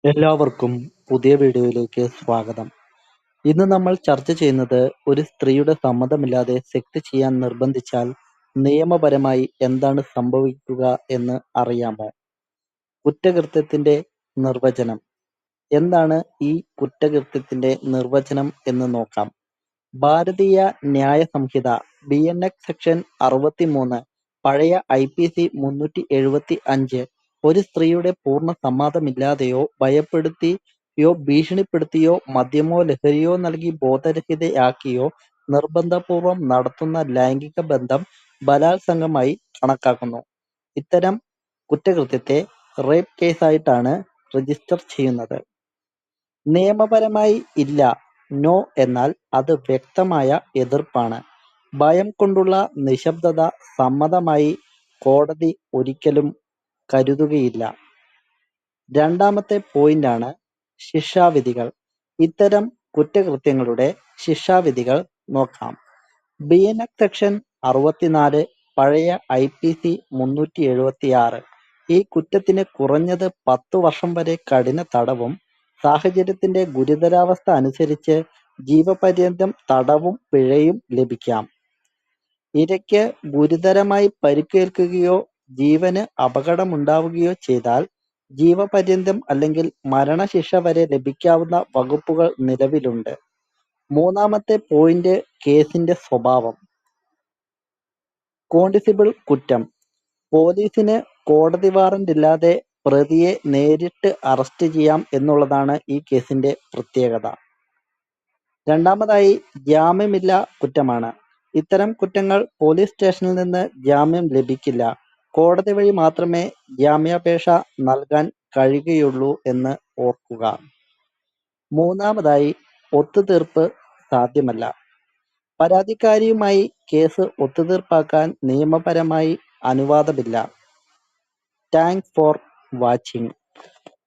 എല്ലാവർക്കും പുതിയ വീഡിയോയിലേക്ക് സ്വാഗതം. ഇന്ന് നമ്മൾ ചർച്ച ചെയ്യുന്നത് ഒരു സ്ത്രീയുടെ സമ്മതമില്ലാതെ സെക്സ് ചെയ്യാൻ നിർബന്ധിച്ചാൽ നിയമപരമായി എന്താണ് സംഭവിക്കുക എന്ന് അറിയാമോ? കുറ്റകൃത്യത്തിന്റെ നിർവചനം. എന്താണ് ഈ കുറ്റകൃത്യത്തിന്റെ നിർവചനം എന്ന് നോക്കാം. ഭാരതീയ ന്യായ സംഹിത BNX സെക്ഷൻ 63, പഴയ IPC 375 ഒരു സ്ത്രീയുടെ പൂർണ്ണ സമ്മതമില്ലാതെയോ ഭയപ്പെടുത്തിയോ ഭീഷണിപ്പെടുത്തിയോ മദ്യമോ ലഹരിയോ നൽകി ബോധരഹിതയാക്കിയോ നിർബന്ധപൂർവം നടത്തുന്ന ലൈംഗിക ബന്ധം ബലാത്സംഗമായി കണക്കാക്കുന്നു. ഇത്തരം കുറ്റകൃത്യത്തെ റേപ്പ് കേസായിട്ടാണ് രജിസ്റ്റർ ചെയ്യുന്നത്. നിയമപരമായി ഇല്ല, നോ എന്നാൽ അത് വ്യക്തമായ എതിർപ്പാണ്. ഭയം കൊണ്ടുള്ള നിശബ്ദത സമ്മതമായി കോടതി ഒരിക്കലും കരുതുകയില്ല. രണ്ടാമത്തെ പോയിന്റാണ് ശിക്ഷാവിധികൾ. ഇത്തരം കുറ്റകൃത്യങ്ങളുടെ ശിക്ഷാവിധികൾ നോക്കാം. BNX സെക്ഷൻ 64, പഴയ IPC 376 ഈ കുറ്റത്തിന് കുറഞ്ഞത് 10 വർഷം വരെ കഠിന തടവും സാഹചര്യത്തിന്റെ ഗുരുതരാവസ്ഥ അനുസരിച്ച് ജീവപര്യന്തം തടവും പിഴയും ലഭിക്കാം. ഇരയ്ക്ക് ഗുരുതരമായി പരിക്കേൽക്കുകയോ ജീവന് അപകടമുണ്ടാവുകയോ ചെയ്താൽ ജീവപര്യന്തം അല്ലെങ്കിൽ മരണശിക്ഷ വരെ ലഭിക്കാവുന്ന വകുപ്പുകൾ നിലവിലുണ്ട്. മൂന്നാമത്തെ പോയിന്റ് കേസിന്റെ സ്വഭാവം. കോണ്ടിസിബിൾ കുറ്റം. പോലീസിന് കോടതി വാറന്റില്ലാതെ പ്രതിയെ നേരിട്ട് അറസ്റ്റ് ചെയ്യാം എന്നുള്ളതാണ് ഈ കേസിന്റെ പ്രത്യേകത. രണ്ടാമതായി ജാമ്യമില്ലാ കുറ്റമാണ്. ഇത്തരം കുറ്റങ്ങൾ പോലീസ് സ്റ്റേഷനിൽ നിന്ന് ജാമ്യം ലഭിക്കില്ല. കോടതി വഴി മാത്രമേ ജാമ്യാപേക്ഷ നൽകാൻ കഴിയുകയുള്ളൂ എന്ന് ഓർക്കുക. മൂന്നാമതായി ഒത്തുതീർപ്പ് സാധ്യമല്ല. പരാതിക്കാരിയുമായി കേസ് ഒത്തുതീർപ്പാക്കാൻ നിയമപരമായി അനുവാദമില്ല. Thanks for watching.